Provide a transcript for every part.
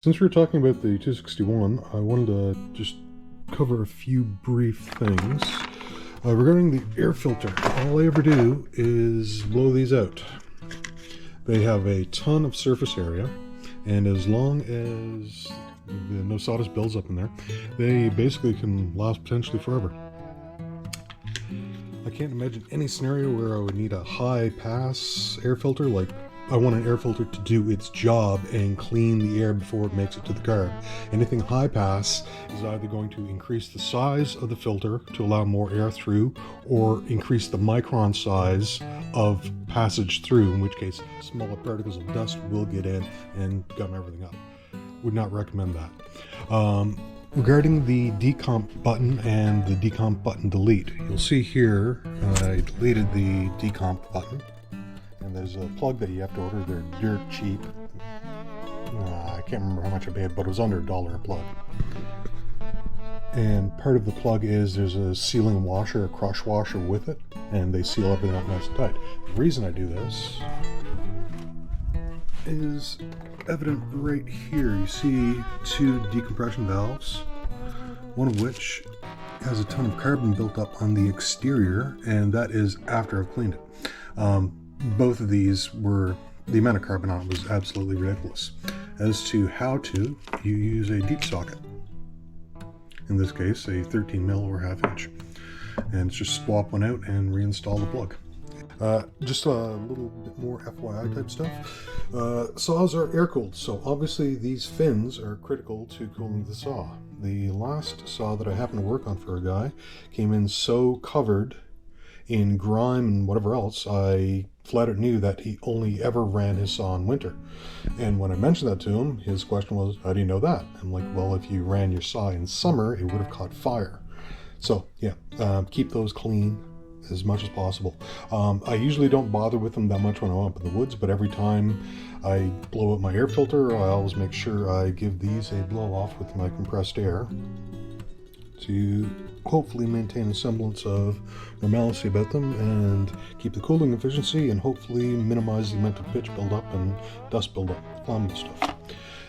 Since we were talking about the 261, I wanted to just cover a few brief things. Regarding the air filter, all I ever do is blow these out. They have a ton of surface area, and as long as no sawdust builds up in there, they basically can last potentially forever. I can't imagine any scenario where I would need a high pass air filter, like I want an air filter to do its job and clean the air before it makes it to the carb. Anything high pass is either going to increase the size of the filter to allow more air through, or increase the micron size of passage through, in which case smaller particles of dust will get in and gum everything up. Would not recommend that. Regarding the decomp button and the decomp button delete, you'll see here I deleted the decomp button. And there's a plug that you have to order. They're dirt cheap. I can't remember how much I paid, but it was under $1 a plug. And part of the plug is there's a sealing washer, a crush washer with it, and they seal everything up nice and tight. The reason I do this is evident right here. You see two decompression valves, one of which has a ton of carbon built up on the exterior, and that is after I've cleaned it. Both of these were, the amount of carbon on it was absolutely ridiculous. As to how to, you use a deep socket. In this case, a 13 mil or ½ inch. And it's just swap one out and reinstall the plug. Just a little bit more FYI type stuff. Saws are air cooled, so obviously these fins are critical to cooling the saw. The last saw that I happened to work on for a guy came in so covered in grime and whatever else, I flat out knew that he only ever ran his saw in winter. And when I mentioned that to him, his question was, how do you know that? I'm like, well, if you ran your saw in summer, it would have caught fire. So yeah, keep those clean as much as possible. I usually don't bother with them that much when I'm up in the woods, but every time I blow out my air filter, I always make sure I give these a blow off with my compressed air to hopefully maintain a semblance of normalcy about them and keep the cooling efficiency, and hopefully minimize the amount of pitch buildup and dust buildup, flammable stuff.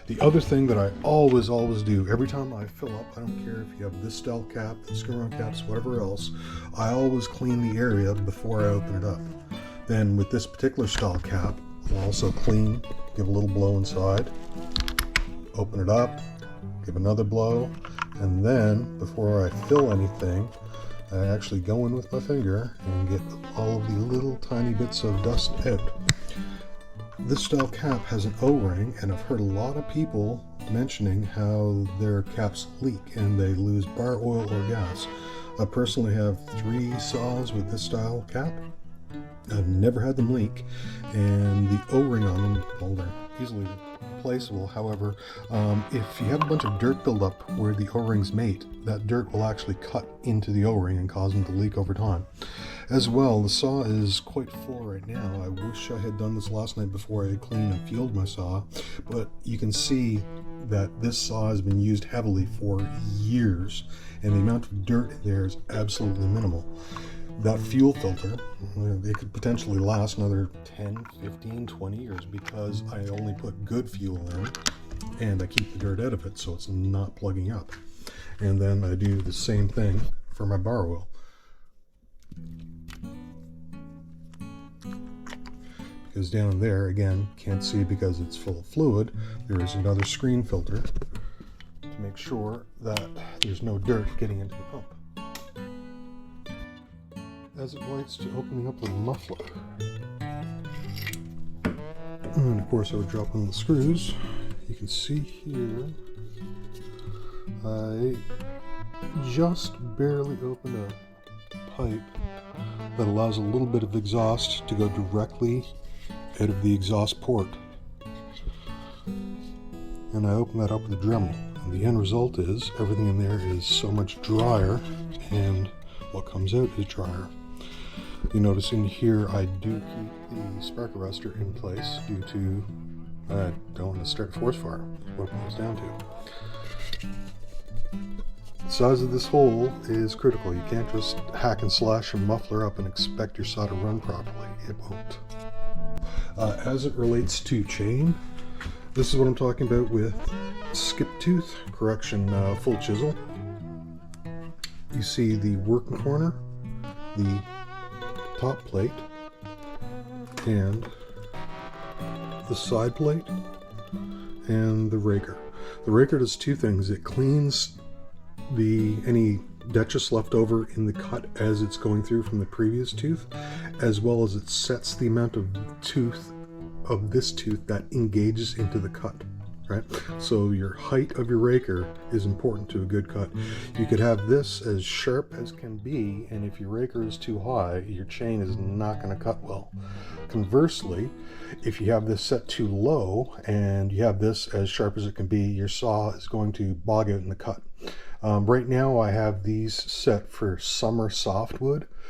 The other thing that I always do, every time I fill up, I don't care if you have this style cap, the skin caps, whatever else, I always clean the area before I open it up. Then with this particular style cap, I'll also clean, give a little blow inside, open it up, give another blow, and then before I fill anything, I actually go in with my finger and get all of the little tiny bits of dust out. This style cap has an O-ring, and I've heard a lot of people mentioning how their caps leak and they lose bar oil or gas. I personally have 3 saws with this style cap. I've never had them leak, and the O-ring on them, well, they're easily replaceable. However, if you have a bunch of dirt buildup where the O-rings mate, that dirt will actually cut into the O-ring and cause them to leak over time. As well, the saw is quite full right now. I wish I had done this last night before I cleaned and fueled my saw, but you can see that this saw has been used heavily for years, and the amount of dirt in there is absolutely minimal. That fuel filter, it could potentially last another 10, 15, 20 years because I only put good fuel in and I keep the dirt out of it so it's not plugging up. And then I do the same thing for my bar oil. Because down there, again, can't see because it's full of fluid, there is another screen filter to make sure that there's no dirt getting into the pump. As it relates to opening up the muffler. And of course I would drop in the screws. You can see here, I just barely opened a pipe that allows a little bit of exhaust to go directly out of the exhaust port. And I open that up with a Dremel. And the end result is everything in there is so much drier, and what comes out is drier. You notice in here I do keep the spark arrestor in place due to I don't want to start a forest fire. That's what it comes down to. The size of this hole is critical. You can't just hack and slash your muffler up and expect your saw to run properly. It won't. As it relates to chain, This is what I'm talking about with skip tooth, correction, full chisel. You see the working corner, the top plate, and the side plate, and the raker. The raker does two things. It cleans any detritus left over in the cut as it's going through from the previous tooth, as well as it sets the amount of this tooth that engages into the cut, right? So your height of your raker is important to a good cut. You could have this as sharp as can be, and if your raker is too high, your chain is not going to cut well. Conversely, if you have this set too low and you have this as sharp as it can be, your saw is going to bog out in the cut. Right now I have these set for summer softwood,